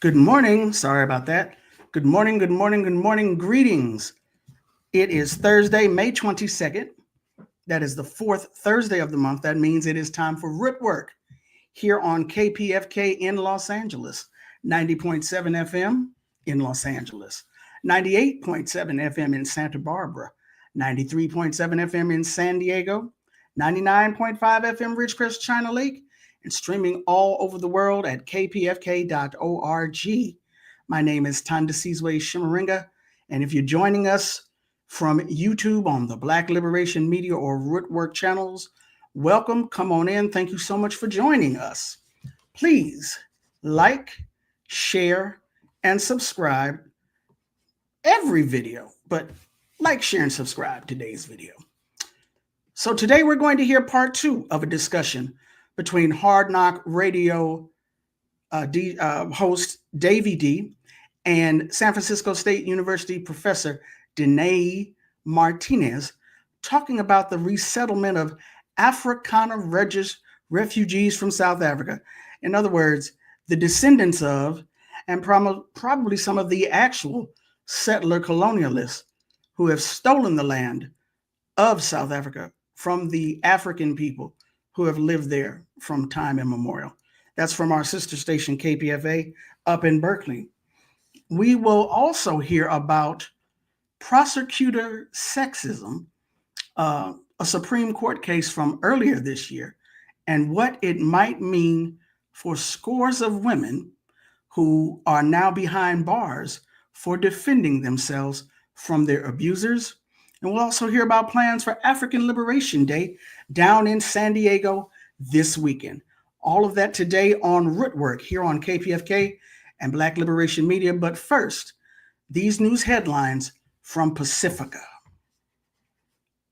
Good morning. Sorry about that. Good morning, good morning, good morning. Greetings. It is Thursday, May 22nd. That is the fourth Thursday of the month. That means it is time for Rootwork here on KPFK in Los Angeles, 90.7 FM in Los Angeles, 98.7 FM in Santa Barbara, 93.7 FM in San Diego, 99.5 FM Ridgecrest, China Lake, and streaming all over the world at kpfk.org. My name is Tandasizwe Shimaringa, and if you're joining us from YouTube on the Black Liberation Media or Rootwork channels, welcome, come on in. Thank you so much for joining us. Please like, share, and subscribe every video, but like, share, and subscribe today's video. So today we're going to hear part 2 of a discussion between Hard Knock Radio host Davey D and San Francisco State University professor Danae Martinez, talking about the resettlement of Afrikan refugees from South Africa. In other words, the descendants of, and probably some of the actual settler colonialists who have stolen the land of South Africa from the African people who have lived there from time immemorial. That's from our sister station, KPFA, up in Berkeley. We will also hear about Prosecutor Sexism, a Supreme Court case from earlier this year, and what it might mean for scores of women who are now behind bars for defending themselves from their abusers. And we'll also hear about plans for African Liberation Day down in San Diego this weekend. All of that today on Rootwork here on KPFK and Black Liberation Media. But first, these news headlines from Pacifica.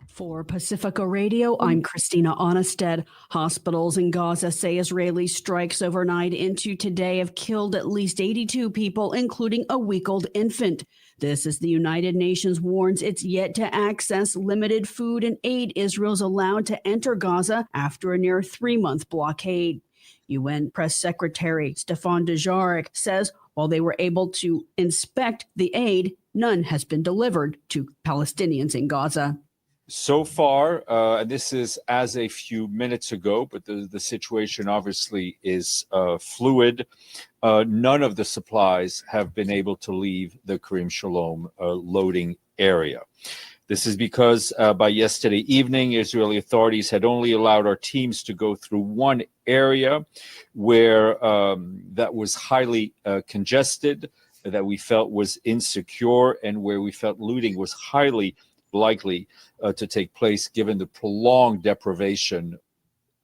For Pacifica Radio, I'm Christina Onnested. Hospitals in Gaza say Israeli strikes overnight into today have killed at least 82 people, including a week-old infant. This as the United Nations warns it's yet to access limited food and aid Israel's allowed to enter Gaza after a near 3-month blockade. UN Press Secretary Stefan Dujarric says while they were able to inspect the aid, none has been delivered to Palestinians in Gaza. So far, this is as a few minutes ago, but the situation obviously is fluid. None of the supplies have been able to leave the Karim Shalom loading area. This is because by yesterday evening, Israeli authorities had only allowed our teams to go through one area where that was highly congested, that we felt was insecure, and where we felt looting was highly likely to take place given the prolonged deprivation.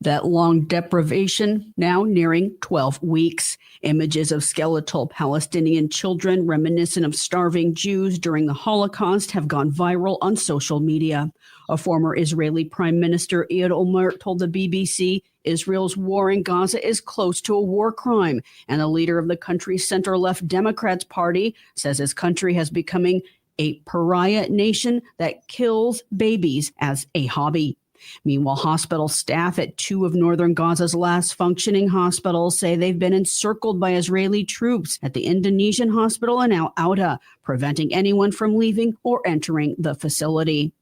That long deprivation now nearing 12 weeks. Images of skeletal Palestinian children reminiscent of starving Jews during the Holocaust have gone viral on social media. A former Israeli Prime Minister, Ehud Olmert, told the BBC Israel's war in Gaza is close to a war crime. And the leader of the country's center-left Democrats Party says his country has becoming a pariah nation that kills babies as a hobby. Meanwhile, hospital staff at 2 of northern Gaza's last functioning hospitals say they've been encircled by Israeli troops at the Indonesian hospital in Al Auda, preventing anyone from leaving or entering the facility.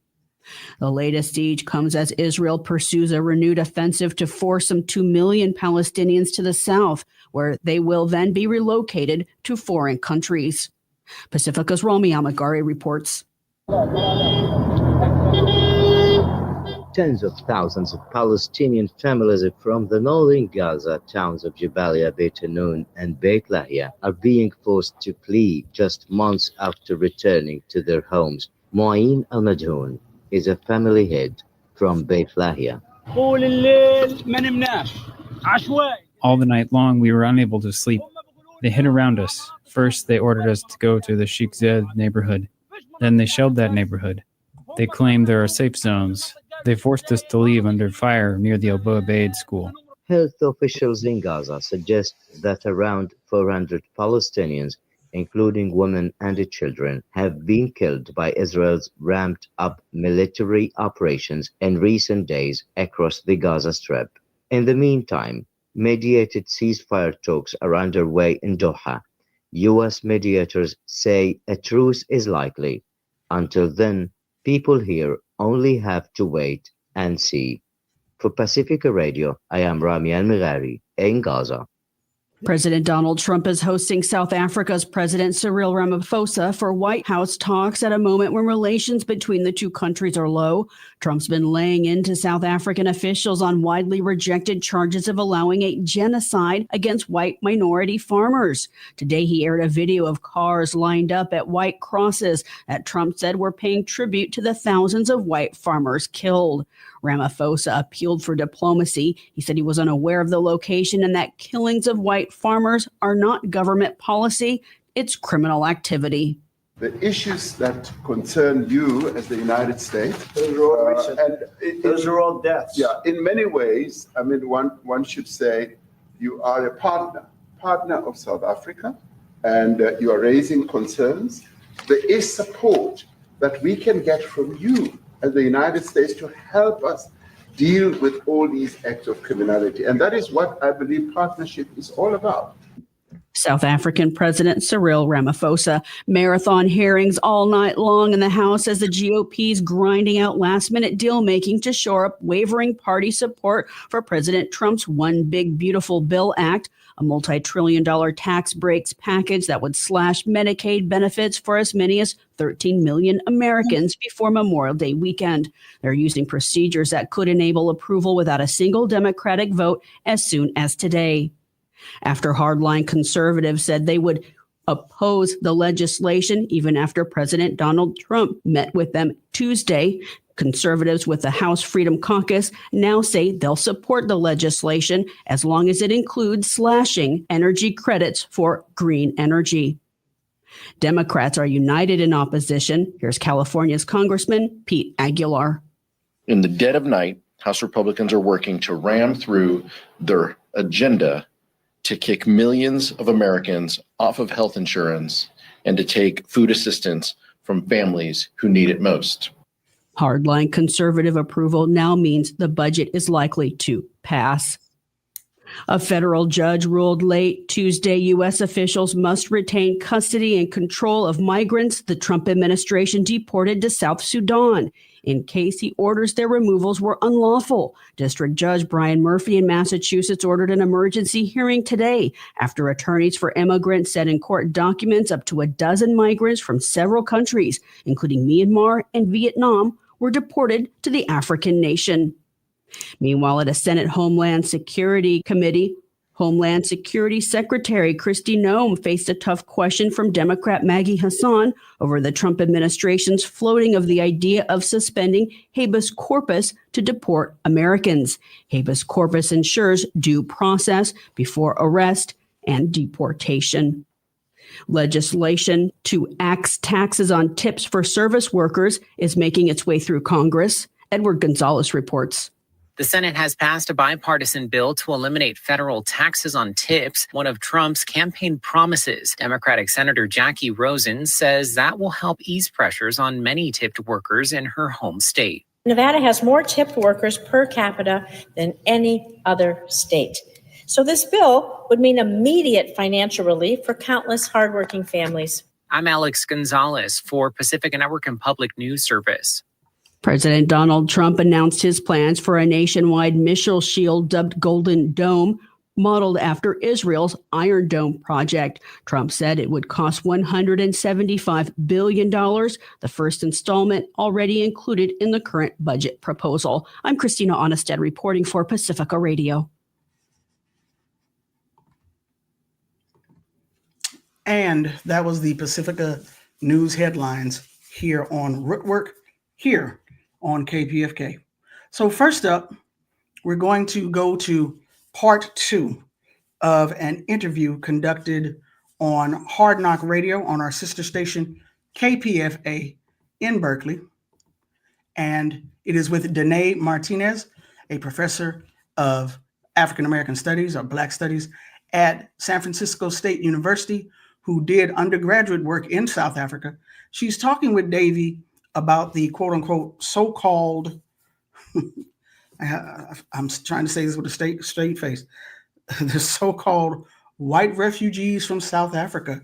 The latest siege comes as Israel pursues a renewed offensive to force some 2 million Palestinians to the south, where they will then be relocated to foreign countries. Pacifica's Romy Amagari reports. Tens of thousands of Palestinian families from the northern Gaza towns of Jabalia, Beit Hanun, and Beit Lahia are being forced to flee just months after returning to their homes. Moain Al-Madhoun is a family head from Beit Lahia. All the night long, we were unable to sleep. They hid around us. First, they ordered us to go to the Sheikh Zayed neighborhood. Then they shelled that neighborhood. They claimed there are safe zones. They forced us to leave under fire near the Abu Abeid school. Health officials in Gaza suggest that around 400 Palestinians, including women and children, have been killed by Israel's ramped-up military operations in recent days across the Gaza Strip. In the meantime, mediated ceasefire talks are underway in Doha, US mediators say a truce is likely. Until then, people here only have to wait and see. For Pacifica Radio, I am Rami Al-Mirari in Gaza. President Donald Trump is hosting South Africa's President Cyril Ramaphosa for White House talks at a moment when relations between the two countries are low. Trump's been laying into South African officials on widely rejected charges of allowing a genocide against white minority farmers. Today, he aired a video of cars lined up at white crosses that Trump said were paying tribute to the thousands of white farmers killed. Ramaphosa appealed for diplomacy. He said he was unaware of the location and that killings of white farmers are not government policy, it's criminal activity. The issues that concern you as the United States, those are all deaths. Yeah, in many ways, I mean, one should say you are a partner of South Africa, and you are raising concerns. There is support that we can get from you as the United States to help us deal with all these acts of criminality. And that is what I believe partnership is all about. South African President Cyril Ramaphosa. Marathon hearings all night long in the House as the GOP's grinding out last-minute deal-making to shore up wavering party support for President Trump's One Big Beautiful Bill Act, a multi-trillion-dollar tax breaks package that would slash Medicaid benefits for as many as 13 million Americans before Memorial Day weekend. They're using procedures that could enable approval without a single Democratic vote as soon as today. After hardline conservatives said they would oppose the legislation, even after President Donald Trump met with them Tuesday, conservatives with the House Freedom Caucus now say they'll support the legislation as long as it includes slashing energy credits for green energy. Democrats are united in opposition. Here's California's Congressman Pete Aguilar. In the dead of night, House Republicans are working to ram through their agenda to kick millions of Americans off of health insurance and to take food assistance from families who need it most. Hardline conservative approval now means the budget is likely to pass. A federal judge ruled late Tuesday U.S. officials must retain custody and control of migrants the Trump administration deported to South Sudan in case he orders their removals were unlawful. District Judge Brian Murphy in Massachusetts ordered an emergency hearing today after attorneys for immigrants said in court documents up to a dozen migrants from several countries, including Myanmar and Vietnam, were deported to the African nation. Meanwhile, at a Senate Homeland Security Committee, Homeland Security Secretary Kristi Noem faced a tough question from Democrat Maggie Hassan over the Trump administration's floating of the idea of suspending habeas corpus to deport Americans. Habeas corpus ensures due process before arrest and deportation. Legislation to axe taxes on tips for service workers is making its way through Congress. Edward Gonzalez reports. The Senate has passed a bipartisan bill to eliminate federal taxes on tips, one of Trump's campaign promises. Democratic Senator Jackie Rosen says that will help ease pressures on many tipped workers in her home state. Nevada has more tipped workers per capita than any other state. So this bill would mean immediate financial relief for countless hardworking families. I'm Alex Gonzalez for Pacifica Network and Public News Service. President Donald Trump announced his plans for a nationwide missile shield dubbed Golden Dome, modeled after Israel's Iron Dome project. Trump said it would cost $175 billion, the first installment already included in the current budget proposal. I'm Christina Onnested reporting for Pacifica Radio. And that was the Pacifica News headlines here on Rootwork, here on KPFK. So first up, we're going to go to part 2 of an interview conducted on Hard Knock Radio on our sister station, KPFA in Berkeley. And it is with Danae Martinez, a professor of African American Studies or Black Studies at San Francisco State University, who did undergraduate work in South Africa. She's talking with Davey about the quote unquote so-called, I'm trying to say this with a straight face, the so-called white refugees from South Africa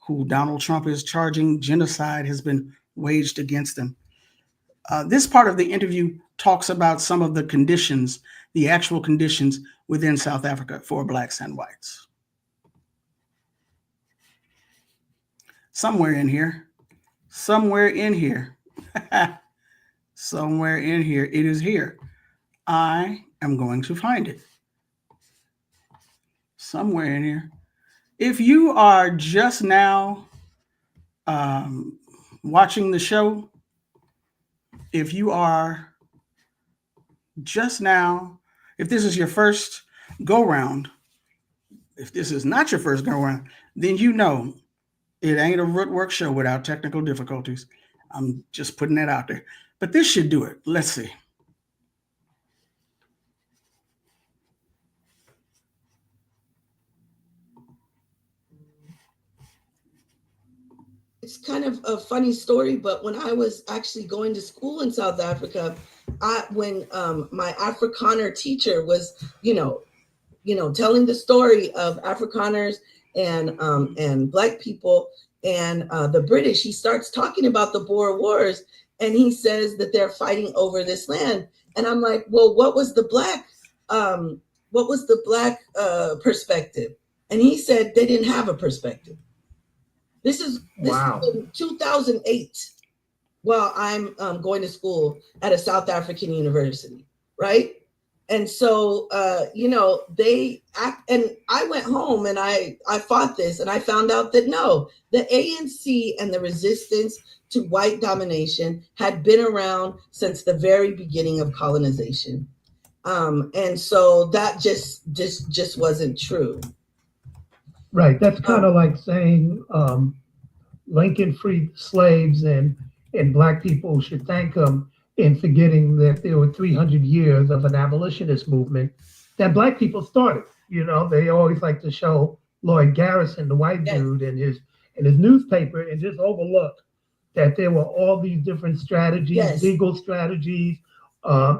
who Donald Trump is charging genocide has been waged against them. This part of the interview talks about some of the conditions, the actual conditions within South Africa for Blacks and whites. Somewhere in here, somewhere in here, somewhere in here, it is here. I am going to find it. Somewhere in here. If you are just now watching the show, if you are just now, if this is your first go round, if this is not your first go round, then you know it ain't a Rootwork show without technical difficulties. I'm just putting that out there. But this should do it. Let's see. It's kind of a funny story, but when I was actually going to school in South Africa, when my Afrikaner teacher was, telling the story of Afrikaners and Black people and the British, he starts talking about the Boer Wars, and he says that they're fighting over this land. And I'm like, well, what was the perspective? And he said they didn't have a perspective. This is in 2008 while I'm going to school at a South African university, right? And so, they act, and I went home and I fought this, and I found out that no, the ANC and the resistance to white domination had been around since the very beginning of colonization. And so that just wasn't true. Right. That's kind of like saying Lincoln freed slaves and Black people should thank him in forgetting that there were 300 years of an abolitionist movement that Black people started. They always like to show Lloyd Garrison, the white dude, in his newspaper, and just overlook that there were all these different strategies, legal strategies,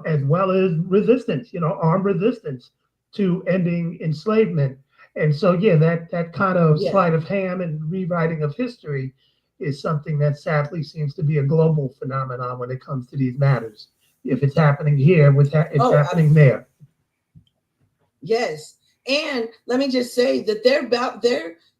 as well as resistance, armed resistance to ending enslavement. And so, that kind of sleight of hand and rewriting of history is something that sadly seems to be a global phenomenon when it comes to these matters. If it's happening here, it's happening there. Yes. And let me just say that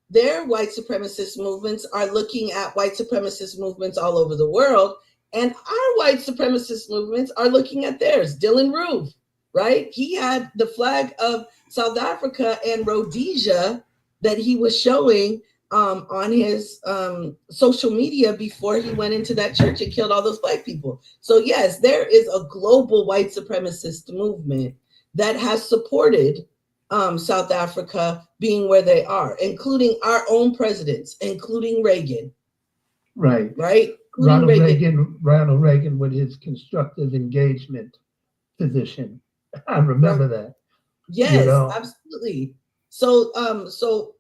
their white supremacist movements are looking at white supremacist movements all over the world. And our white supremacist movements are looking at theirs. Dylan Roof, right? He had the flag of South Africa and Rhodesia that he was showing on his social media before he went into that church and killed all those Black people. So yes, there is a global white supremacist movement that has supported South Africa being where they are, including our own presidents, including Reagan. Right. Ronald Reagan with his constructive engagement position. I remember that. Yes, absolutely. So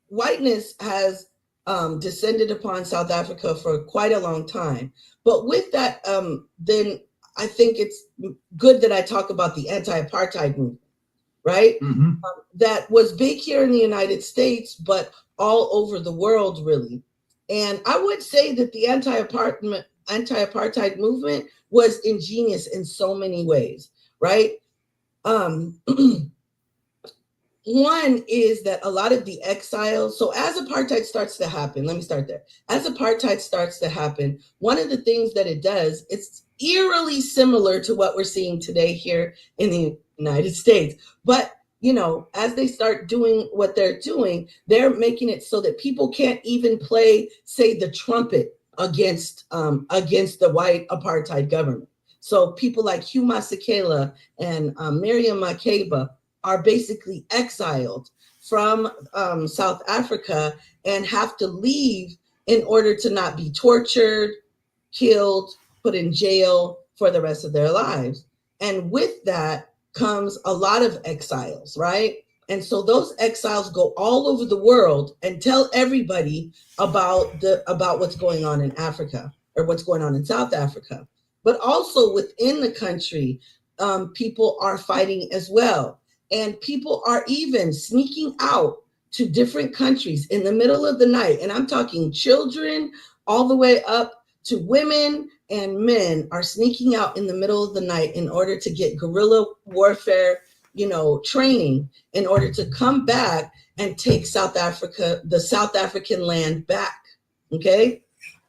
whiteness has descended upon South Africa for quite a long time. But with that, then I think it's good that I talk about the anti-apartheid movement, right? Mm-hmm. That was big here in the United States, but all over the world, really. And I would say that the anti-apartheid movement was ingenious in so many ways, right? One is that a lot of the exiles, so as apartheid starts to happen, let me start there. As apartheid starts to happen, one of the things that it does, it's eerily similar to what we're seeing today here in the United States. But, as they start doing what they're doing, they're making it so that people can't even play, say, the trumpet against the white apartheid government. So people like Hugh Masekela and Miriam Makeba are basically exiled from South Africa and have to leave in order to not be tortured, killed, put in jail for the rest of their lives. And with that comes a lot of exiles, right? And so those exiles go all over the world and tell everybody about what's going on in Africa or what's going on in South Africa. But also within the country, people are fighting as well. And people are even sneaking out to different countries in the middle of the night, and I'm talking children all the way up to women and men are sneaking out in the middle of the night in order to get guerrilla warfare, training in order to come back and take South Africa, the South African land back. Okay.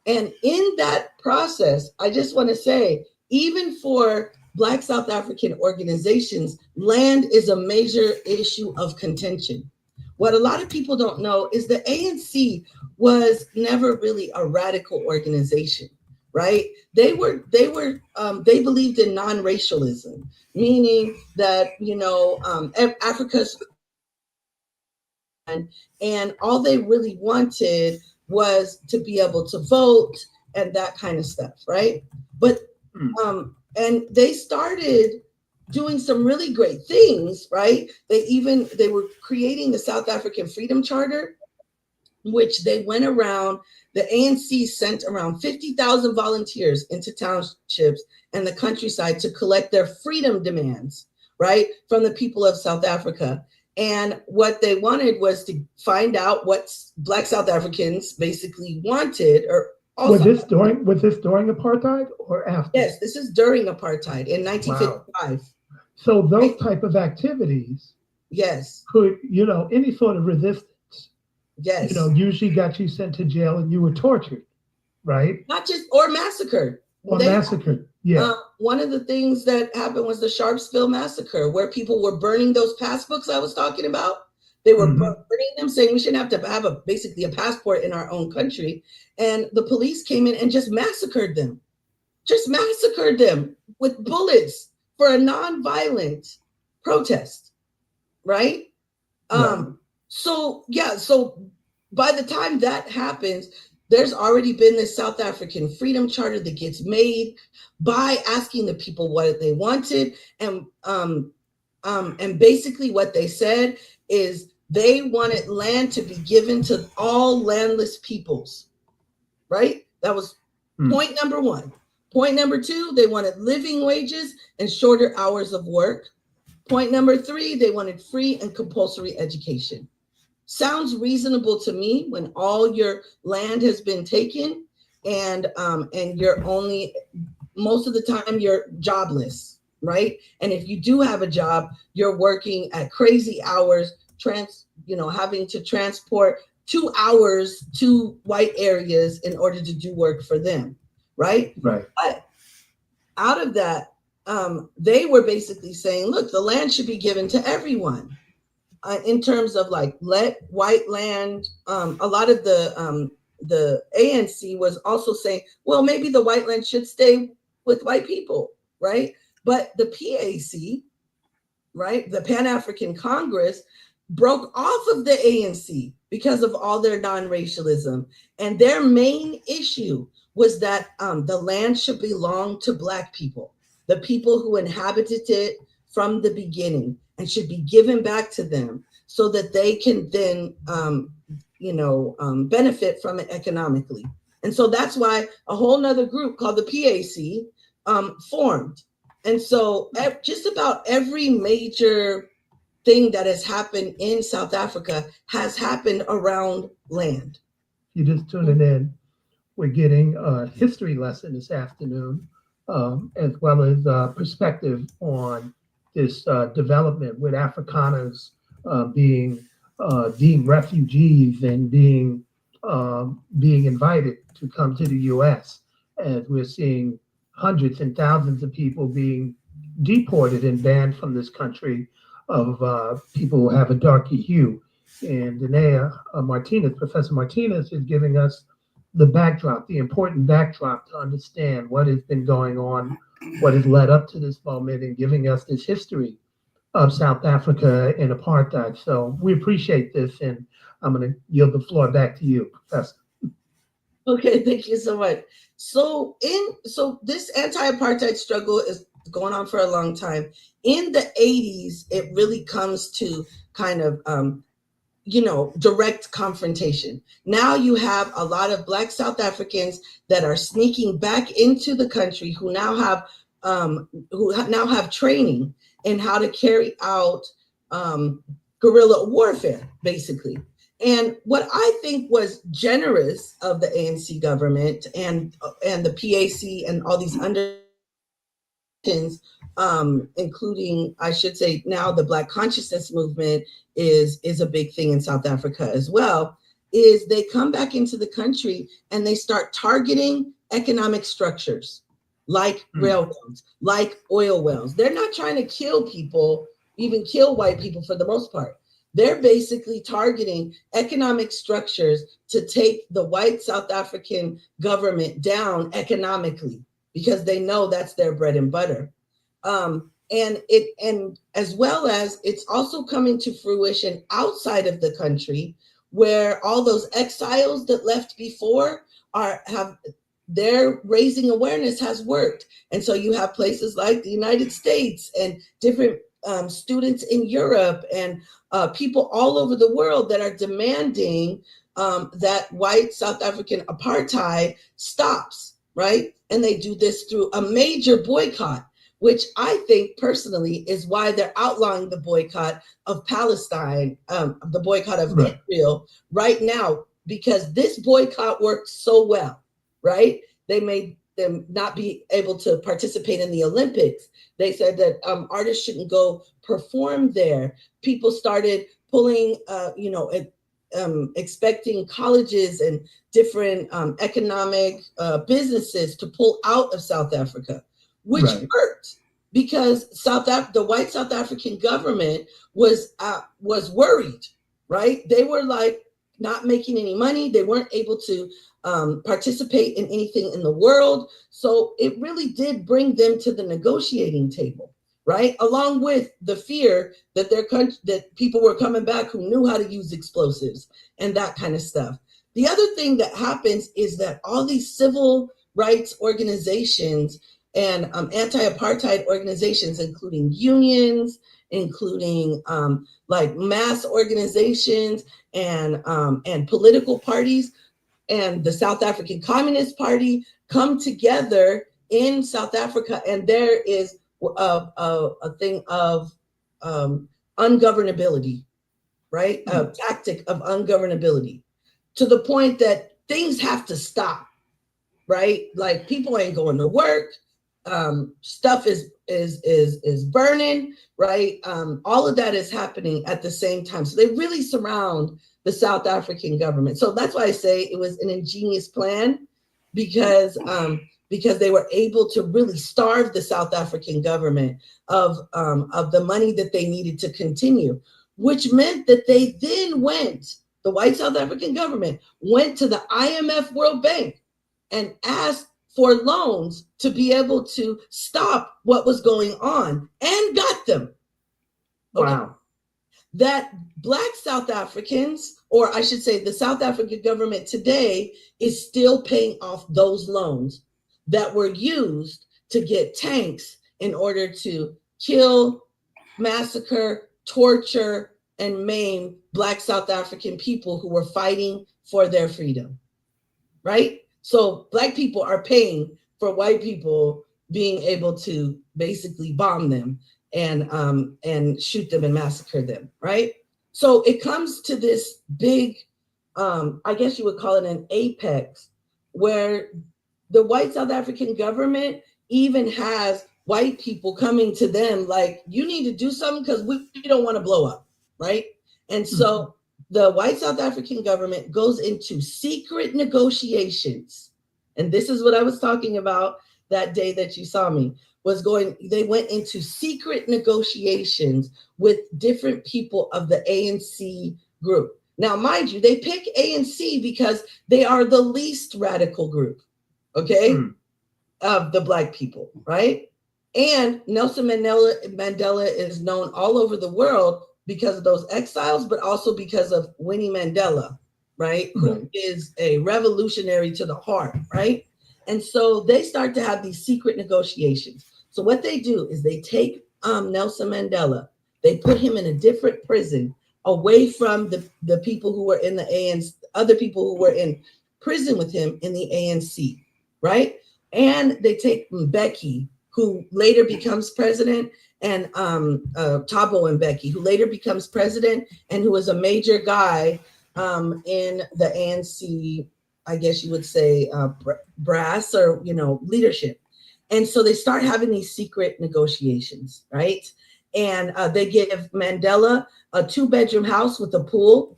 And in that process, I just want to say, even for Black South African organizations, land is a major issue of contention. What a lot of people don't know is the ANC was never really a radical organization, right? They believed in non-racialism, meaning that, Africa's, and all they really wanted was to be able to vote and that kind of stuff, right? But and they started doing some really great things, right? They were creating the South African Freedom Charter, which they went around. The ANC sent around 50,000 volunteers into townships and the countryside to collect their freedom demands, right, from the people of South Africa. And what they wanted was to find out what Black South Africans basically wanted, or also, was this during apartheid or after? Yes, this is during apartheid in 1955. Wow. So those type of activities, yes, could, any sort of resistance, yes, usually got you sent to jail and you were tortured, right? Not just, or massacred. Massacred, yeah. One of the things that happened was the Sharpsville massacre, where people were burning those passbooks I was talking about. They were burning them, saying we shouldn't have to have basically a passport in our own country. And the police came in and just massacred them with bullets for a non-violent protest, right? So by the time that happens, there's already been this South African Freedom Charter that gets made by asking the people what they wanted. And basically what they said is they wanted land to be given to all landless peoples, right? That was point number one. Point number two, they wanted living wages and shorter hours of work. Point number three, they wanted free and compulsory education. Sounds reasonable to me when all your land has been taken and you're only, most of the time you're jobless, right? And if you do have a job, you're working at crazy hours, having to transport 2 hours to white areas in order to do work for them, right? Right. But out of that, they were basically saying, look, the land should be given to everyone. In terms of let white land, a lot of the ANC was also saying, well, maybe the white land should stay with white people, right? But the PAC, right, the Pan-African Congress, broke off of the ANC because of all their non-racialism. And their main issue was that the land should belong to Black people, the people who inhabited it from the beginning, and should be given back to them so that they can then, benefit from it economically. And so that's why a whole nother group called the PAC formed. And so just about every major thing that has happened in South Africa has happened around land. If you're just tuning in, we're getting a history lesson this afternoon, as well as perspective on this development with Afrikaners being deemed refugees and being invited to come to the U.S. As we're seeing hundreds and thousands of people being deported and banned from this country of people who have a darker hue. And Danae Martinez, Professor Martinez, is giving us the backdrop, the important backdrop to understand what has been going on, what has led up to this moment, and giving us this history of South Africa and apartheid. So we appreciate this, and I'm going to yield the floor back to you, Professor. Okay, thank you so much. So this anti-apartheid struggle is going on for a long time. In the 80s, it really comes to kind of direct confrontation. Now you have a lot of Black South Africans that are sneaking back into the country who now have training in how to carry out guerrilla warfare, basically. And what I think was generous of the ANC government and the PAC and all these including, I should say now, the Black consciousness movement is a big thing in South Africa as well, is they come back into the country and they start targeting economic structures like railroads, like oil wells. They're not trying to kill people, even kill white people for the most part. They're basically targeting economic structures to take the white South African government down economically, because they know that's their bread and butter. And as well as it's also coming to fruition outside of the country, where all those exiles that left before their raising awareness has worked. And so you have places like the United States and different students in Europe and people all over the world that are demanding that white South African apartheid stops, right? And they do this through a major boycott, which I think personally is why they're outlawing the boycott of Palestine, the boycott of Israel right now, because this boycott worked so well, right? They made them not be able to participate in the Olympics. They said that artists shouldn't go perform there. People started pulling, expecting colleges and different economic businesses to pull out of South Africa, which worked because the white South African government was worried, right? They were like not making any money. They weren't able to participate in anything in the world. So it really did bring them to the negotiating table, right? Along with the fear that that people were coming back who knew how to use explosives and that kind of stuff. The other thing that happens is that all these civil rights organizations and anti-apartheid organizations, including unions, including like mass organizations and political parties, and the South African Communist Party come together in South Africa, and there is a thing of ungovernability, right? A tactic of ungovernability, to the point that things have to stop, right? Like people ain't going to work, stuff is burning, right? All of that is happening at the same time. So they really surround the South African government. So that's why I say it was an ingenious plan, because they were able to really starve the South African government of the money that they needed to continue, which meant that they then the white South African government went to the IMF World Bank and asked for loans to be able to stop what was going on, and got them. Okay. Wow. That Black South Africans, or I should say the South African government today, is still paying off those loans that were used to get tanks in order to kill, massacre, torture, and maim Black South African people who were fighting for their freedom, right? So Black people are paying for white people being able to basically bomb them and shoot them and massacre them, right? So it comes to this big, I guess you would call it an apex, where the white South African government even has white people coming to them like, you need to do something because we don't want to blow up, right? And so the white South African government goes into secret negotiations. And this is what I was talking about that day that you saw me, they went into secret negotiations with different people of the ANC group. Now, mind you, they pick ANC because they are the least radical group, okay, of the Black people, right? And Nelson Mandela is known all over the world because of those exiles, but also because of Winnie Mandela, right? Who is a revolutionary to the heart, right? And so they start to have these secret negotiations. So what they do is they take Nelson Mandela, they put him in a different prison away from the people who were in the ANC, other people who were in prison with him in the ANC, right? And they take Mbeki, who later becomes president, and Thabo Mbeki, who later becomes president and who is a major guy in the ANC, I guess you would say, brass or, leadership. And so they start having these secret negotiations, right? And they give Mandela a 2-bedroom house with a pool,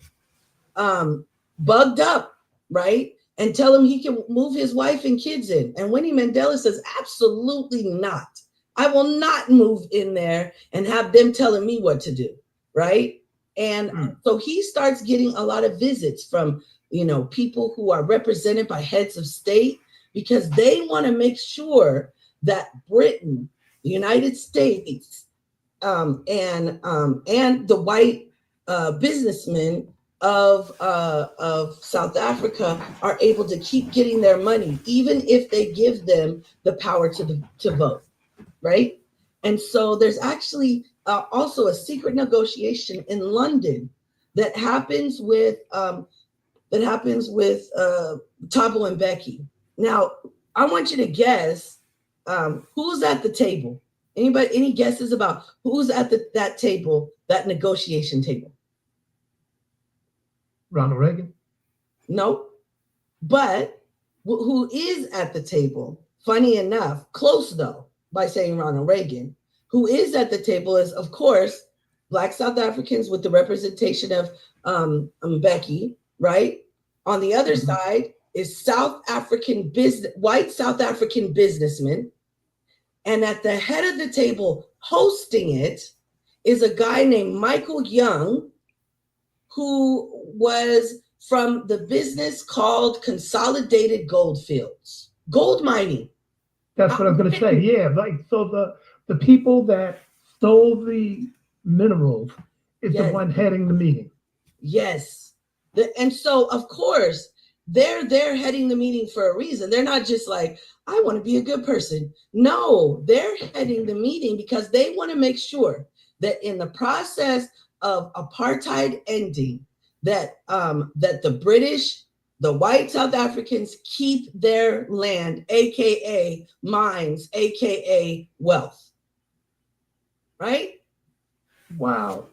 bugged up, right? And tell him he can move his wife and kids in. And Winnie Mandela says, absolutely not. I will not move in there and have them telling me what to do, right? And so he starts getting a lot of visits from, people who are represented by heads of state, because they want to make sure that Britain, the United States, and the white businessmen of South Africa are able to keep getting their money, even if they give them the power to vote, right? And so there's actually also a secret negotiation in London that happens with Thabo and Becky. Now, I want you to guess who's at the table. Anybody? Any guesses about who's at that table, that negotiation table? Ronald Reagan? No, but who is at the table, funny enough, close though, by saying Ronald Reagan, who is at the table is, of course, Black South Africans with the representation of Becky, right? On the other side is white South African businessmen. And at the head of the table hosting it is a guy named Michael Young, who was from the business called Consolidated Goldfields, gold mining. That's what I was going to say. Yeah, so the people that stole the minerals is the one heading the meeting. Yes. And so, of course, they're heading the meeting for a reason. They're not just like, I want to be a good person. No, they're heading the meeting because they want to make sure that in the process of apartheid ending, that the British, the white South Africans keep their land, aka mines, aka wealth. Right? Wow.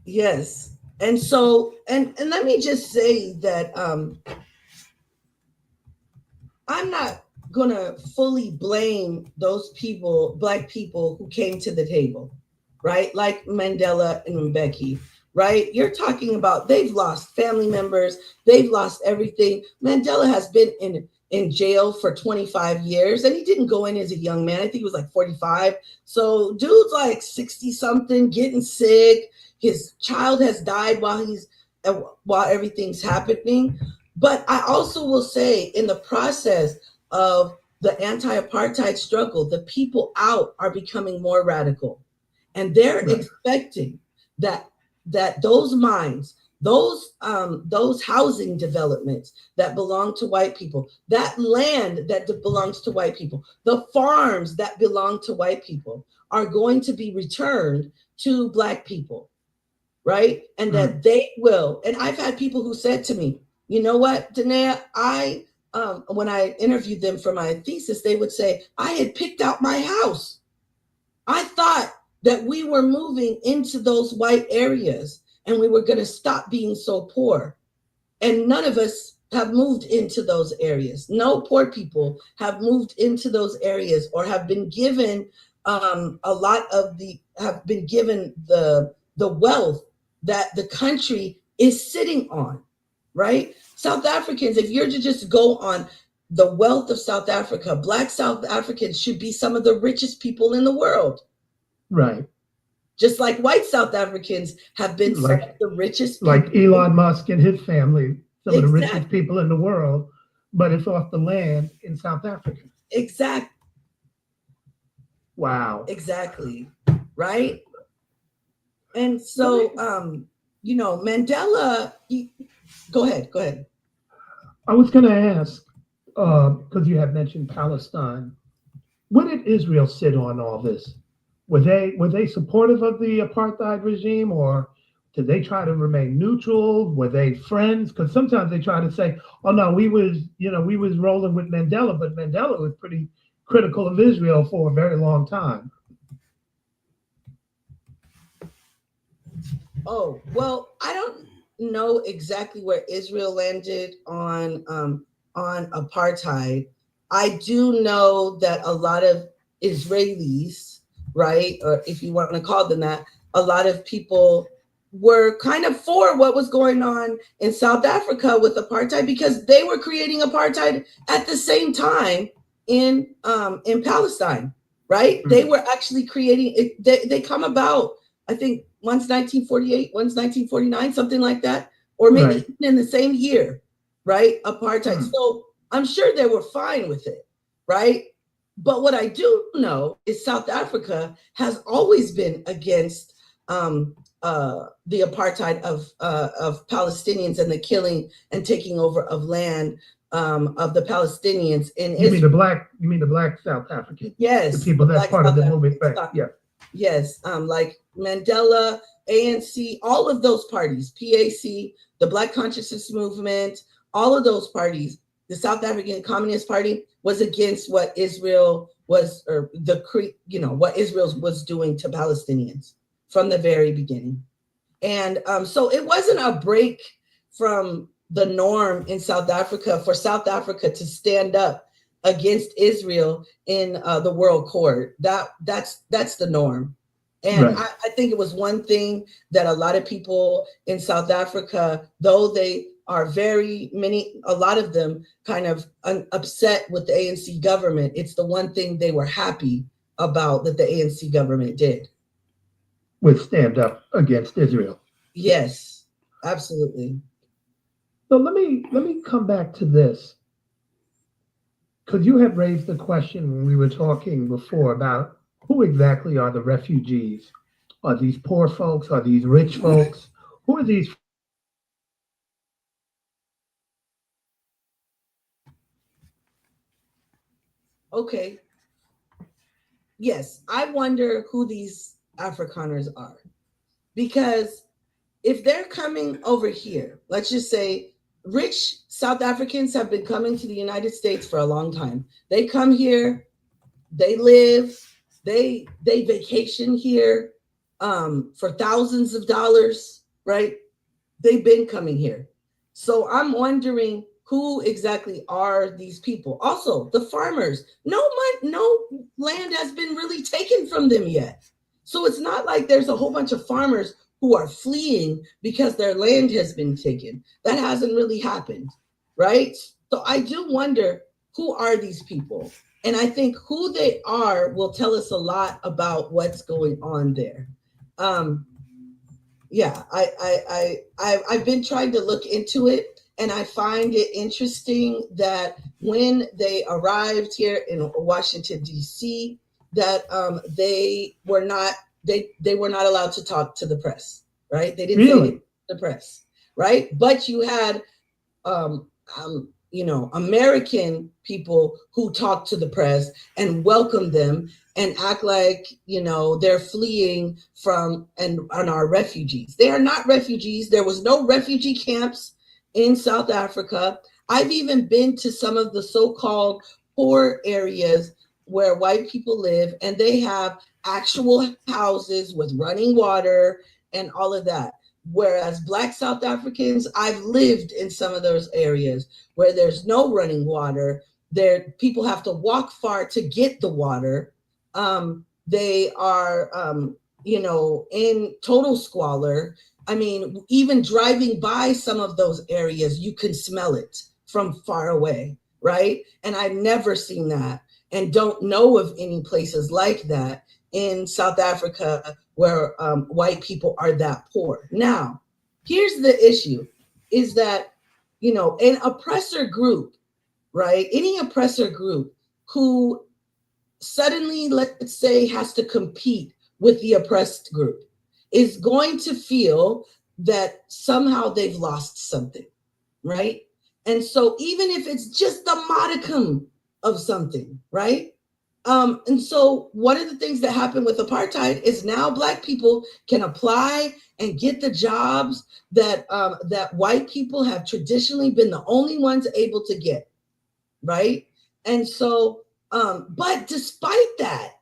Yes. And so, and let me just say that I'm not gonna fully blame those people, Black people who came to the table, right? Like Mandela and Mbeki, right? You're talking about they've lost family members, they've lost everything. Mandela has been in jail for 25 years, and he didn't go in as a young man. I think he was like 45. So dude's like 60 something, getting sick. His child has died while everything's happening. But I also will say, in the process of the anti-apartheid struggle, the people out are becoming more radical, and they're expecting that those mines, those housing developments that belong to white people, that land that belongs to white people, the farms that belong to white people are going to be returned to Black people, right? And that they will. And I've had people who said to me, you know what, Danae, when I interviewed them for my thesis, they would say, I had picked out my house. I thought that we were moving into those white areas and we were going to stop being so poor. And none of us have moved into those areas. No poor people have moved into those areas or have been given the wealth that the country is sitting on, right? South Africans, if you're to just go on the wealth of South Africa, Black South Africans should be some of the richest people in the world. Right. Just like white South Africans have been some of the richest people. Like Elon Musk and his family, some of the richest people in the world, but it's off the land in South Africa. Exactly. Wow. Exactly. Right? And so, Mandela, go ahead. I was going to ask, because you had mentioned Palestine, where did Israel sit on all this? Were they supportive of the apartheid regime, or did they try to remain neutral? Were they friends? Because sometimes they try to say, "Oh no, we was rolling with Mandela," but Mandela was pretty critical of Israel for a very long time. Oh, well, I don't know exactly where Israel landed on apartheid. I do know that a lot of Israelis, right, or if you want to call them that, a lot of people were kind of for what was going on in South Africa with apartheid, because they were creating apartheid at the same time in Palestine, right? Mm-hmm. They were actually creating it. They come about, I think one's 1948, one's 1949, something like that, or maybe right. in the same year, right? Apartheid. Mm-hmm. So I'm sure they were fine with it, right? But what I do know is South Africa has always been against the apartheid of Palestinians and the killing and taking over of land of the Palestinians in Israel. You mean the black South Africans? Yes. The people that's part of the movement, right? Yeah. Yes. Like Mandela, ANC, all of those parties, PAC, the Black Consciousness Movement, all of those parties, the South African Communist Party was against what Israel was, or what Israel was doing to Palestinians from the very beginning. And so it wasn't a break from the norm in South Africa for South Africa to stand up against Israel in the World Court. That's the norm. And right. I think it was one thing that a lot of people in South Africa, though they are a lot of them kind of upset with the ANC government, it's the one thing they were happy about that the ANC government did. With stand up against Israel. Yes, absolutely. So let me come back to this. Because you had raised the question when we were talking before about who exactly are the refugees? Are these poor folks? Are these rich folks? Who are these? Okay. Yes, I wonder who these Afrikaners are. Because if they're coming over here, let's just say rich South Africans have been coming to the United States for a long time. They come here, they live, they vacation here for thousands of dollars, right? They've been coming here. So I'm wondering who exactly are these people? Also, the farmers, no land has been really taken from them yet. So it's not like there's a whole bunch of farmers who are fleeing because their land has been taken. That hasn't really happened, right? So I do wonder, who are these people? And I think who they are will tell us a lot about what's going on there. Yeah, I've been trying to look into it, and I find it interesting that when they arrived here in Washington, D.C., that they were not allowed to talk to the press, right? They didn't say anything to the press, right? But you had American people who talk to the press and welcome them and act like, they're fleeing from and are refugees. They are not refugees. There was no refugee camps in South Africa. I've even been to some of the so-called poor areas where white people live, and they have actual houses with running water and all of that. Whereas Black South Africans, I've lived in some of those areas where there's no running water. There, people have to walk far to get the water. They are, in total squalor. I mean, even driving by some of those areas, you can smell it from far away, right? And I've never seen that and don't know of any places like that in South Africa where white people are that poor. Now, here's the issue, is that, an oppressor group, right? Any oppressor group who suddenly, let's say, has to compete with the oppressed group is going to feel that somehow they've lost something, right? And so even if it's just a modicum of something, right? And so one of the things that happened with apartheid is now Black people can apply and get the jobs that that white people have traditionally been the only ones able to get, right? And so, but despite that,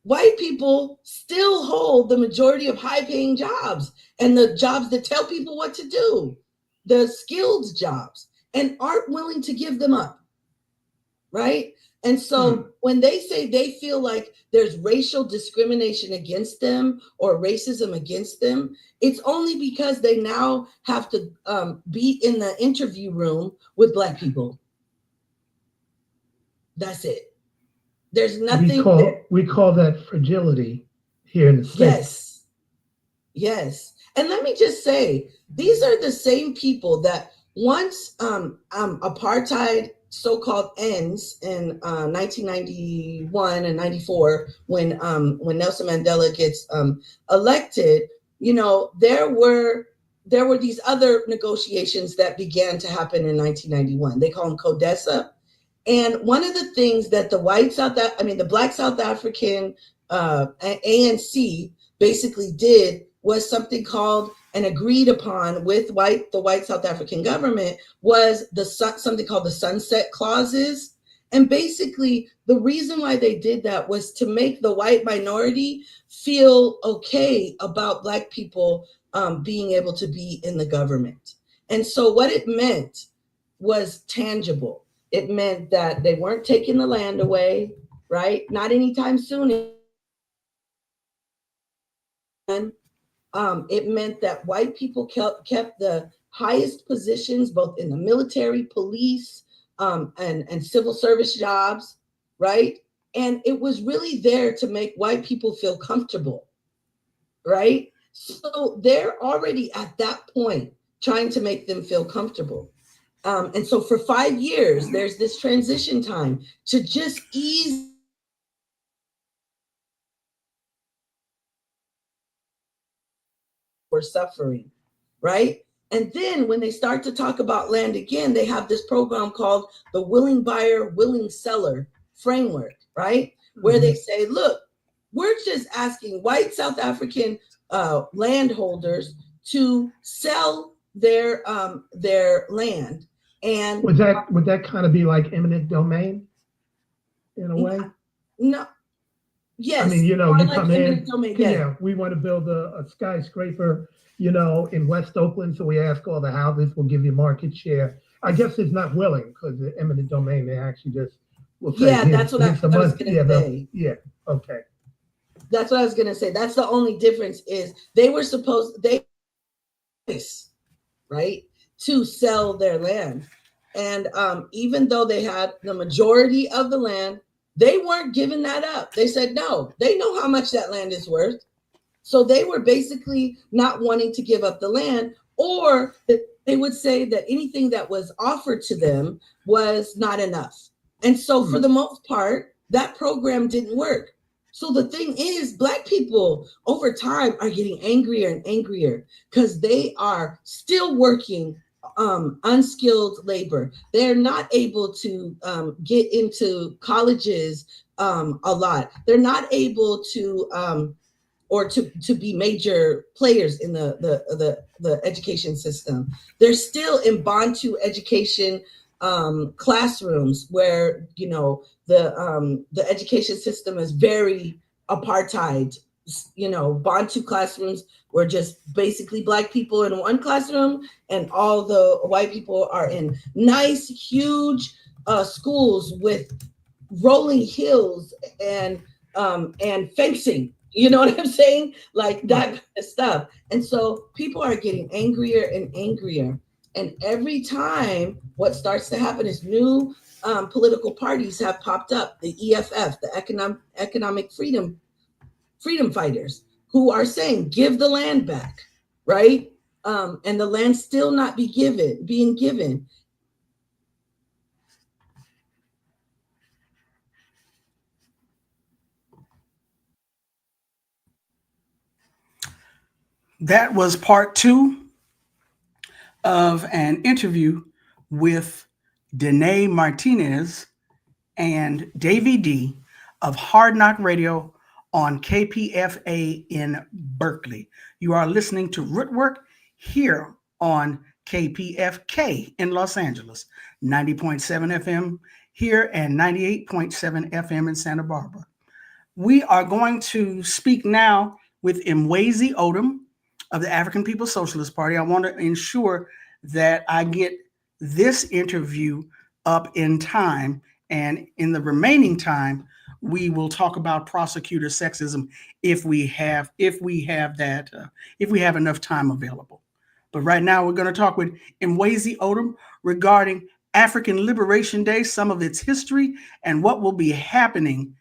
white people still hold the majority of high-paying jobs and the jobs that tell people what to do, the skilled jobs, and aren't willing to give them up, right? And so when they say they feel like there's racial discrimination against them or racism against them, it's only because they now have to be in the interview room with Black people. That's it. There's nothing. We call that fragility here in the States. Yes. And let me just say, these are the same people that once apartheid so-called ends in 1991 and 94, when Nelson Mandela gets elected, you know, there were these other negotiations that began to happen in 1991. They call them CODESA. And one of the things that the Black South African ANC basically did was something called and agreed upon with the white South African government was something called the sunset clauses. And basically the reason why they did that was to make the white minority feel okay about Black people being able to be in the government. And so what it meant was tangible. It meant that they weren't taking the land away, right? Not anytime soon. It meant that white people kept the highest positions, both in the military, police, and civil service jobs, right? And it was really there to make white people feel comfortable, right? So they're already at that point trying to make them feel comfortable. And so for 5 years, there's this transition time to just ease or suffering, right? And then when they start to talk about land again, they have this program called the willing buyer, willing seller framework, right? Where they say, look, we're just asking white South African landholders to sell their land. And would that kind of be like eminent domain in a way? No. Yes. I mean, you know, you come in, yeah, we want to build a skyscraper, you know, in West Oakland. So we ask all the houses, we'll give you market share. I guess it's not willing because the eminent domain, they actually just will say, yeah, that's what I was going to say. Yeah. Okay. That's what I was going to say. That's the only difference is they were right, to sell their land. And even though they had the majority of the land, they weren't giving that up. They said, no, they know how much that land is worth. So they were basically not wanting to give up the land, or they would say that anything that was offered to them was not enough. And so for the most part, that program didn't work. So the thing is, Black people over time are getting angrier and angrier because they are still working unskilled labor. They're not able to get into colleges a lot. They're not able to or to be major players in the education system. They're still in Bantu education classrooms where, you know, the education system is very apartheid. You know, Bantu classrooms were just basically Black people in one classroom, and all the white people are in nice, huge schools with rolling hills and fencing. You know what I'm saying? Like that kind of stuff. And so people are getting angrier and angrier. And every time what starts to happen is new political parties have popped up. The EFF, the Economic Freedom Fighters, who are saying, give the land back, right? And the land still not being given. That was part 2 of an interview with Danae Martinez and Davey D of Hard Knock Radio on KPFA in Berkeley. You are listening to Rootwork here on KPFK in Los Angeles, 90.7 FM here and 98.7 FM in Santa Barbara. We are going to speak now with Mwezi Odom of the African People's Socialist Party. I want to ensure that I get this interview up in time, and in the remaining time, we will talk about prosecutor sexism if we have enough time available. But right now, we're going to talk with Mwezi Odom regarding African Liberation Day, some of its history, and what will be happening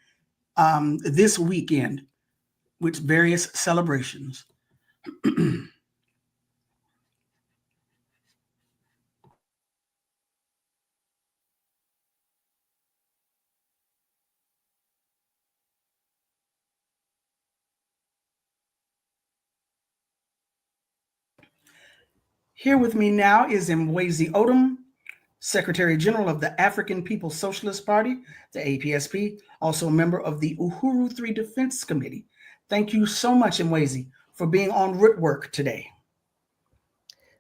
this weekend with various celebrations. Here with me now is Mwezi Odom, Secretary General of the African People's Socialist Party, the APSP, also a member of the Uhuru 3 Defense Committee. Thank you so much, Mwezi, for being on Rootwork today.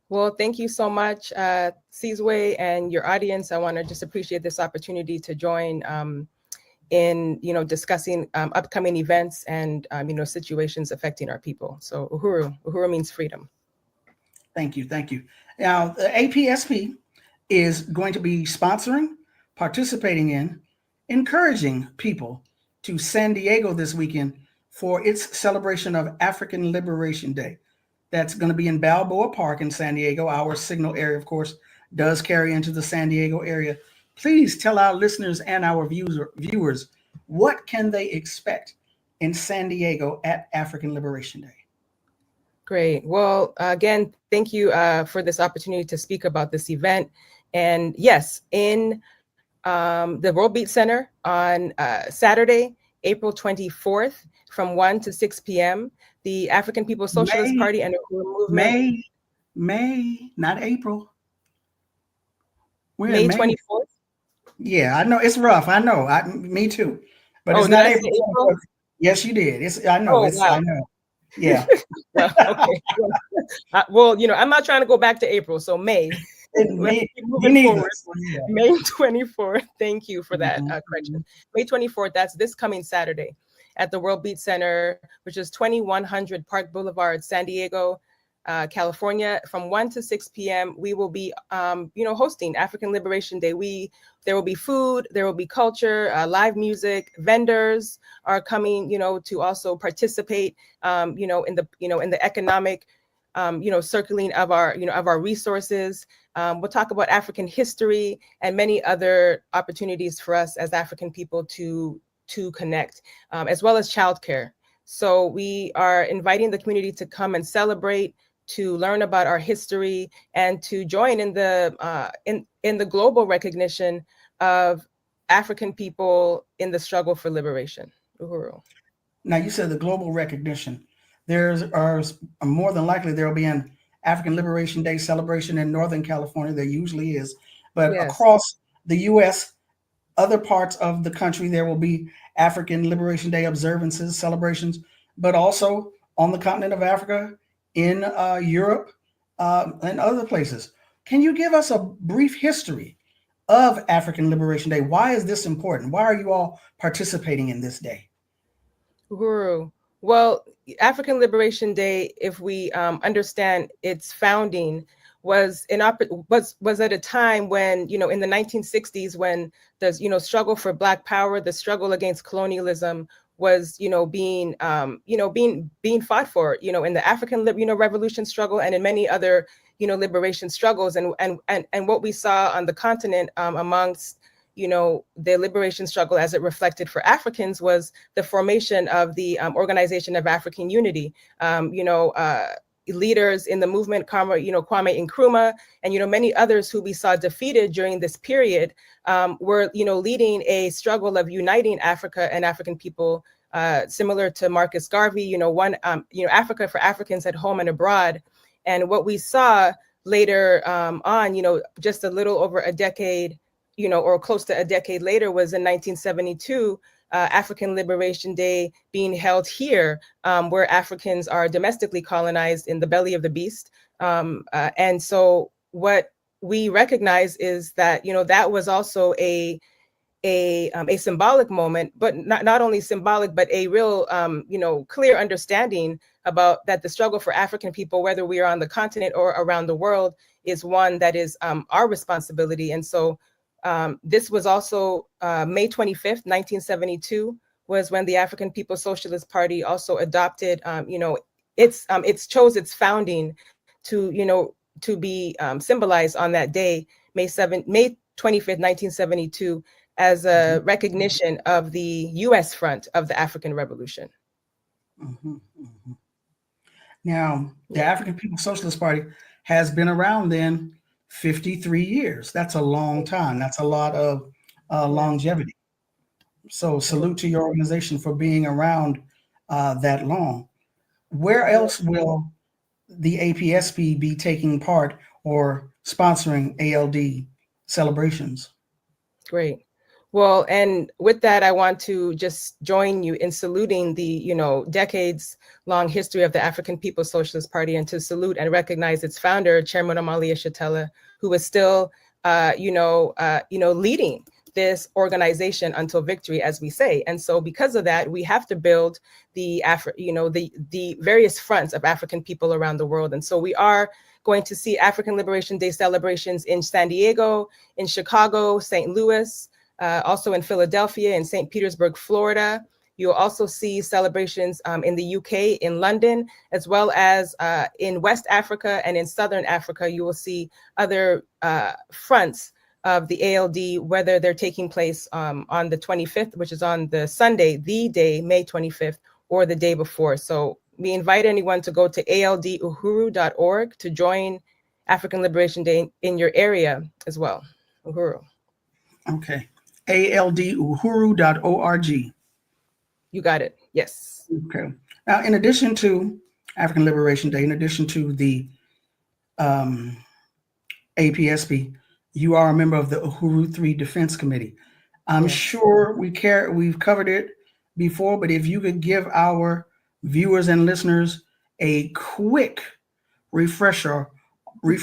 Well, thank you so much, Sizwe, and your audience. I want to just appreciate this opportunity to join in, discussing upcoming events and, situations affecting our people. So Uhuru means freedom. Thank you. Now, the APSP is going to be sponsoring, participating in, encouraging people to San Diego this weekend for its celebration of African Liberation Day. That's going to be in Balboa Park in San Diego. Our signal area, of course, does carry into the San Diego area. Please tell our listeners and our viewers, what can they expect in San Diego at African Liberation Day? Great. Well, again, thank you for this opportunity to speak about this event. And yes, in the World Beat Center on Saturday, April 24th, from 1 to 6 p.m., the African People's Socialist Party and Uhuru Movement. May, not April. We're May in 24th? Yeah, I know. It's rough. I know. Me too. But it's not April. April? Yes, you did. I know. Wow. I know. Yeah. Okay. Well, I'm not trying to go back to April, so May. May 24th. Thank you for that correction. May 24th, that's this coming Saturday at the World Beat Center, which is 2100 Park Boulevard, San Diego, California. From 1 to 6 p.m., we will be, hosting African Liberation Day. There will be food, there will be culture, live music. Vendors are coming, to also participate, in the economic, circling of our resources. We'll talk about African history and many other opportunities for us as African people to connect, as well as childcare. So we are inviting the community to come and celebrate, to learn about our history, and to join in the global recognition of African people in the struggle for liberation. Uhuru. Now, you said the global recognition. There's more than likely there will be an African Liberation Day celebration in Northern California. There usually is, but yes, across the U.S., other parts of the country, there will be African Liberation Day observances, celebrations, but also on the continent of Africa, in Europe, and other places. Can you give us a brief history of African Liberation Day? Why is this important? Why are you all participating in this day? Uhuru. Well, African Liberation Day, if we understand its founding, was at a time when, in the 1960s, when the struggle for Black power, the struggle against colonialism was being fought for, in the African revolution struggle and in many other liberation struggles, and what we saw on the continent amongst the liberation struggle as it reflected for Africans was the formation of the Organization of African Unity. Leaders in the movement, Kwame Nkrumah, and many others who we saw defeated during this period were leading a struggle of uniting Africa and African people, similar to Marcus Garvey. Africa for Africans at home and abroad. And what we saw later on, just a little over a decade, or close to a decade later, was in 1972. African Liberation Day being held here, where Africans are domestically colonized in the belly of the beast. And so what we recognize is that, that was also a a symbolic moment, but not only symbolic, but a real, clear understanding about that the struggle for African people, whether we are on the continent or around the world, is one that is our responsibility. And so this was also May 25th, 1972, was when the African People's Socialist Party also adopted, it's chose its founding to be symbolized on that day, May 25th, 1972, as a recognition of the U.S. front of the African Revolution. Now, the African People's Socialist Party has been around then 53 years. That's a long time. That's a lot of longevity. So salute to your organization for being around that long. Where else will the APSP be taking part or sponsoring ALD celebrations? Great. Well, and with that, I want to just join you in saluting the, decades-long history of the African People's Socialist Party, and to salute and recognize its founder, Chairman Amalia Shatella, who is still, leading this organization until victory, as we say. And so, because of that, we have to build the various fronts of African people around the world. And so, we are going to see African Liberation Day celebrations in San Diego, in Chicago, St. Louis, also in Philadelphia, and St. Petersburg, Florida. You'll also see celebrations in the UK, in London, as well as in West Africa and in Southern Africa. You will see other fronts of the ALD, whether they're taking place on the 25th, which is on the Sunday, the day, May 25th, or the day before. So we invite anyone to go to alduhuru.org to join African Liberation Day in your area as well. Uhuru. Okay. alduhuru.org. You got it. Yes. Okay. Now, in addition to African Liberation Day, in addition to the APSP, you are a member of the Uhuru 3 Defense Committee. I'm sure we've covered it before, but if you could give our viewers and listeners a quick refresher on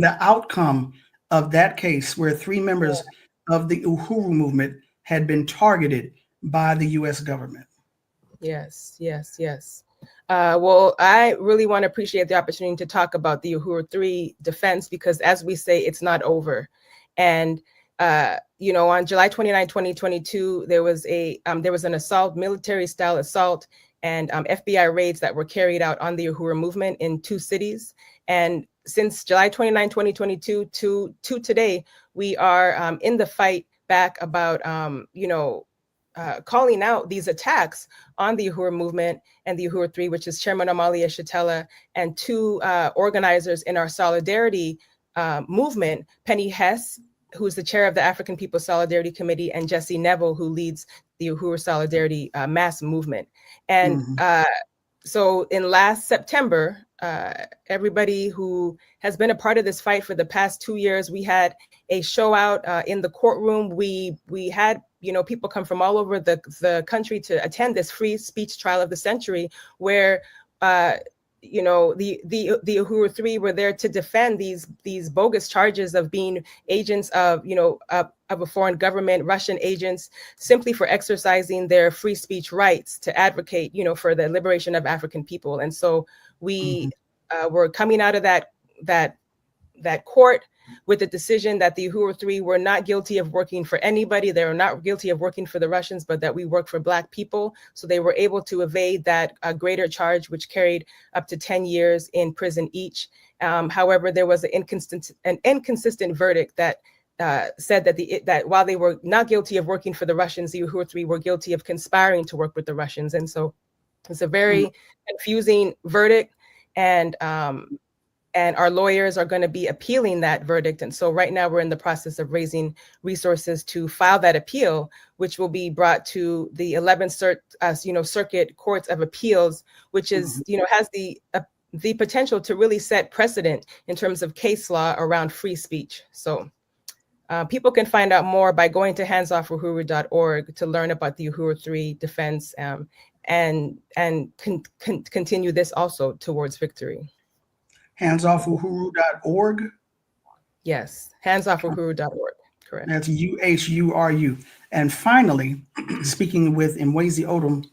the outcome of that case where 3 members of the Uhuru movement had been targeted by the U.S. government. Yes. Well, I really want to appreciate the opportunity to talk about the Uhuru 3 defense, because as we say, it's not over. And, on July 29, 2022, there was an assault, military style assault, and FBI raids that were carried out on the Uhuru movement in 2 cities. And since July 29, 2022 to today, we are in the fight back about, calling out these attacks on the Uhuru movement and the Uhuru 3, which is Chairman Amalia Shatella and 2 organizers in our solidarity movement, Penny Hess, who's the chair of the African People's Solidarity Committee, and Jesse Neville, who leads the Uhuru Solidarity mass movement. And so in last September, everybody who has been a part of this fight for the past 2 years, we had a show out in the courtroom. We had people come from all over the country to attend this free speech trial of the century, where the Uhuru 3 were there to defend these bogus charges of being agents of a foreign government, Russian agents, simply for exercising their free speech rights to advocate, for the liberation of African people. And so we were coming out of that court with the decision that the Uhuru 3 were not guilty of working for anybody. They were not guilty of working for the Russians, but that we work for Black people. So they were able to evade that greater charge, which carried up to 10 years in prison each. However, there was an inconsistent verdict that said that while they were not guilty of working for the Russians, the Uhuru 3 were guilty of conspiring to work with the Russians. And so it's a very confusing verdict. And our lawyers are going to be appealing that verdict. And so right now we're in the process of raising resources to file that appeal, which will be brought to the 11th Circuit Courts of Appeals, which is, has the potential to really set precedent in terms of case law around free speech. So people can find out more by going to handsoffuhuru.org to learn about the Uhuru 3 defense and continue this also towards victory. Handsoffuhuru.org? Yes, handsoffuhuru.org. Correct. That's UHURU. And finally, speaking with Mwezi Odom,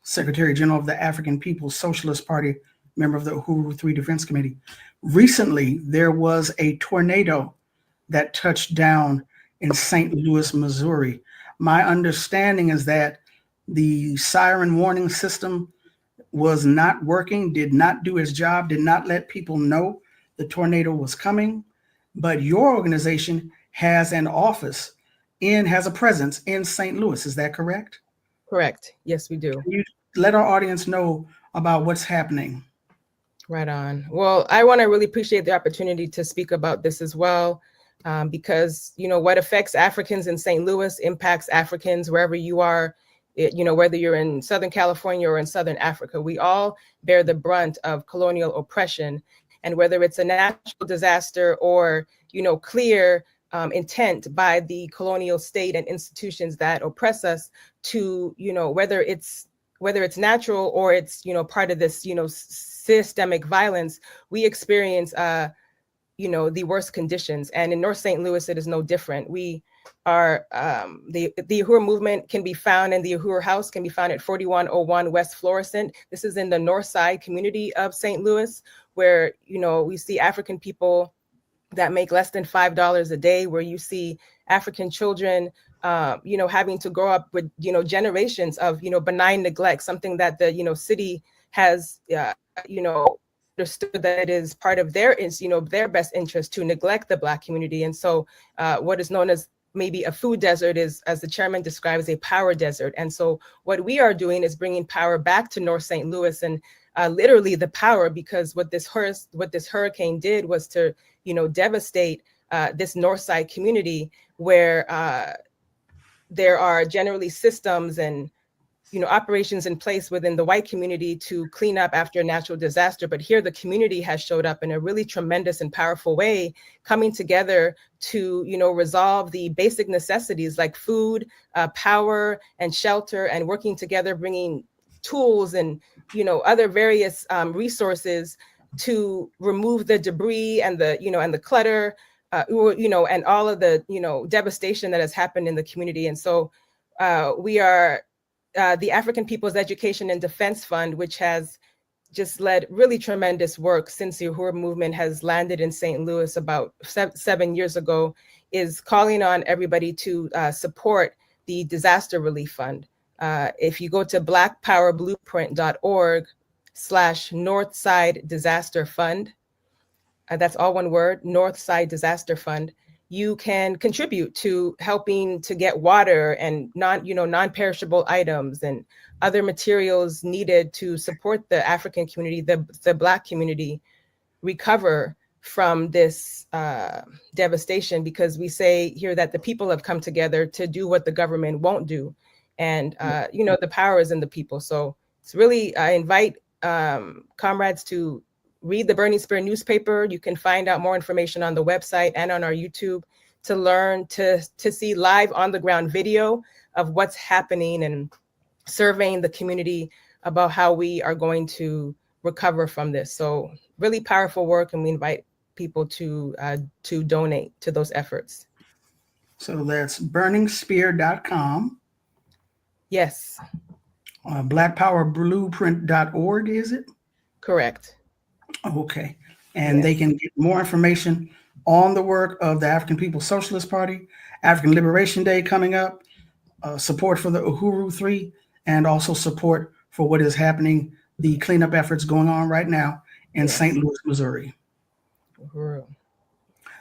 Secretary General of the African People's Socialist Party, member of the Uhuru 3 Defense Committee. Recently, there was a tornado that touched down in St. Louis, Missouri. My understanding is that the siren warning system was not working, did not do its job, did not let people know the tornado was coming. But your organization has an office has a presence in St. Louis. Is that correct? Correct. Yes, we do. Can you let our audience know about what's happening? Right on. Well, I want to really appreciate the opportunity to speak about this as well, because, what affects Africans in St. Louis impacts Africans wherever you are, whether you're in Southern California or in Southern Africa. We all bear the brunt of colonial oppression. And whether it's a natural disaster or, clear intent by the colonial state and institutions that oppress us to, whether it's natural or it's, part of this, systemic violence, we experience, the worst conditions. And in North St. Louis, it is no different. We are, the Uhuru movement can be found, and the Uhuru House can be found at 4101 West Florissant. This is in the North Side community of St. Louis, where, we see African people that make less than $5 a day, where you see African children, having to grow up with, generations of, benign neglect, something that the, city has, understood that it is part of their best interest to neglect the Black community. And so what is known as maybe a food desert is, as the chairman describes, a power desert. And so what we are doing is bringing power back to North St. Louis, and literally the power, because what this hurricane did was to, devastate this North Side community where there are generally systems and, operations in place within the white community to clean up after a natural disaster. But here the community has showed up in a really tremendous and powerful way, coming together to, resolve the basic necessities like food, power, and shelter, and working together, bringing tools and, other various resources to remove the debris and the, and the clutter, and all of the, devastation that has happened in the community. And so we are the African People's Education and Defense Fund, which has just led really tremendous work since the Uhuru movement has landed in St. Louis about 7 years ago, is calling on everybody to support the Disaster Relief Fund. If you go to blackpowerblueprint.org/Northside Disaster Fund, that's all one word, Northside Disaster Fund, you can contribute to helping to get water and non-perishable items and other materials needed to support the African community, the Black community, recover from this devastation, because we say here that the people have come together to do what the government won't do. And, the power is in the people. So it's really, I invite comrades to read the Burning Spear newspaper. You can find out more information on the website and on our YouTube, to learn, to see live on the ground video of what's happening and surveying the community about how we are going to recover from this. So really powerful work, and we invite people to donate to those efforts. So that's burningspear.com. Yes. Blackpowerblueprint.org, is it? Correct. Okay. And they can get more information on the work of the African People's Socialist Party, African Liberation Day coming up, support for the Uhuru 3, and also support for what is happening, the cleanup efforts going on right now in St. Louis, Missouri. Uhuru.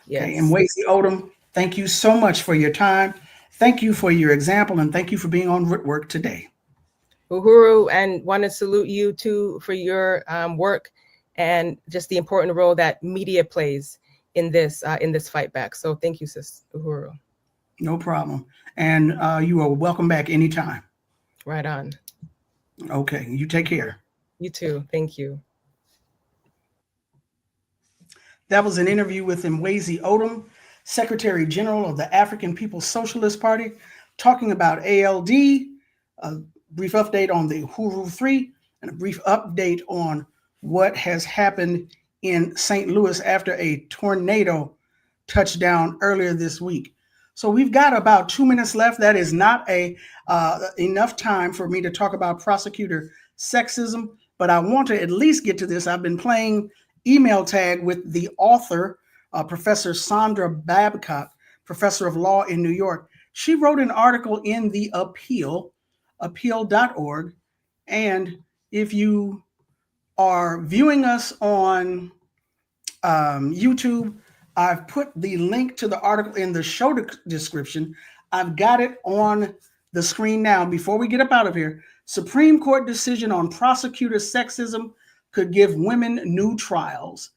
Yes. Okay. And Mwezi Odom, thank you so much for your time. Thank you for your example, and thank you for being on Rootwork today. Uhuru, and want to salute you too for your work and just the important role that media plays in this fight back. So thank you, sis Uhuru. No problem. And you are welcome back anytime. Right on. Okay. You take care. You too. Thank you. That was an interview with Mwezi Odom, Secretary General of the African People's Socialist Party, talking about ALD, a brief update on the Uhuru 3, and a brief update on what has happened in St. Louis after a tornado touched down earlier this week. So we've got about 2 minutes left. That is not enough time for me to talk about prosecutor sexism, but I want to at least get to this. I've been playing email tag with the author, Professor Sandra Babcock, professor of law in New York. She wrote an article in The Appeal, appeal.org. And if you are viewing us on YouTube, I've put the link to the article in the show description. I've got it on the screen now. Before we get up out of here, Supreme Court decision on prosecutor sexism could give women new trials.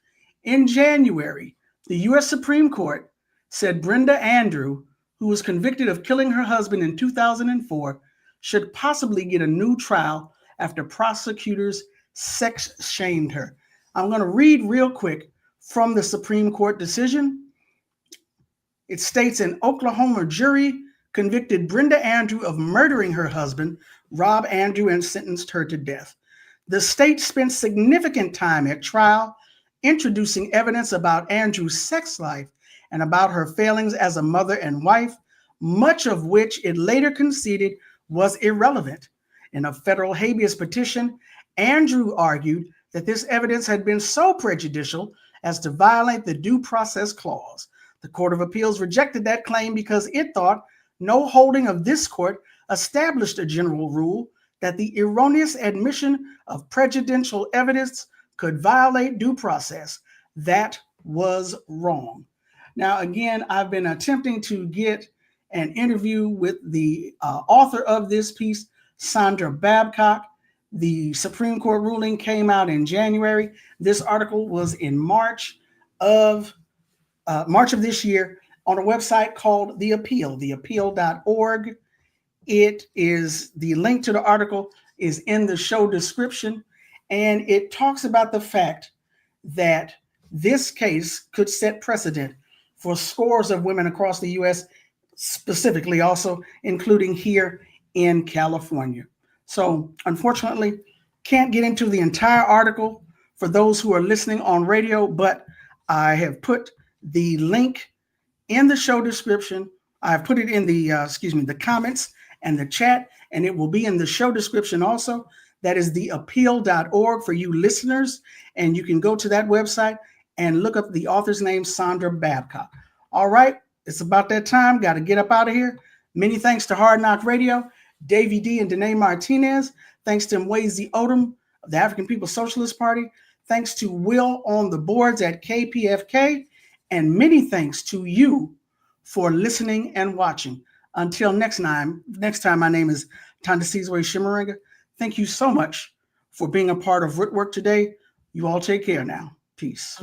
In January, the U.S. Supreme Court said Brenda Andrew, who was convicted of killing her husband in 2004, should possibly get a new trial after prosecutors sex shamed her. I'm going to read real quick from the Supreme Court decision. It states an Oklahoma jury convicted Brenda Andrew of murdering her husband, Rob Andrew, and sentenced her to death. The state spent significant time at trial introducing evidence about Andrew's sex life and about her failings as a mother and wife, much of which it later conceded was irrelevant. In a federal habeas petition, Andrew argued that this evidence had been so prejudicial as to violate the Due Process Clause. The Court of Appeals rejected that claim because it thought no holding of this court established a general rule that the erroneous admission of prejudicial evidence could violate due process. That was wrong. Now, again, I've been attempting to get an interview with the author of this piece, Sandra Babcock. The Supreme Court ruling came out in January. This article was in March of this year on a website called The Appeal, theappeal.org. It is, the link to the article is in the show description, and it talks about the fact that this case could set precedent for scores of women across the U.S., specifically also including here in California. So unfortunately, can't get into the entire article for those who are listening on radio, but I have put the link in the show description. I've put it in the, the comments and the chat, and it will be in the show description also. That is theappeal.org for you listeners, and you can go to that website and look up the author's name, Sandra Babcock. All right, it's about that time. Got to get up out of here. Many thanks to Hard Knock Radio, Davey D and Danae Martinez. Thanks to Mwezi Odom of the African People's Socialist Party. Thanks to Will on the boards at KPFK. And many thanks to you for listening and watching. Until next time, my name is Tandasizwe Shimarenga. Thank you so much for being a part of Rootwork today. You all take care now. Peace.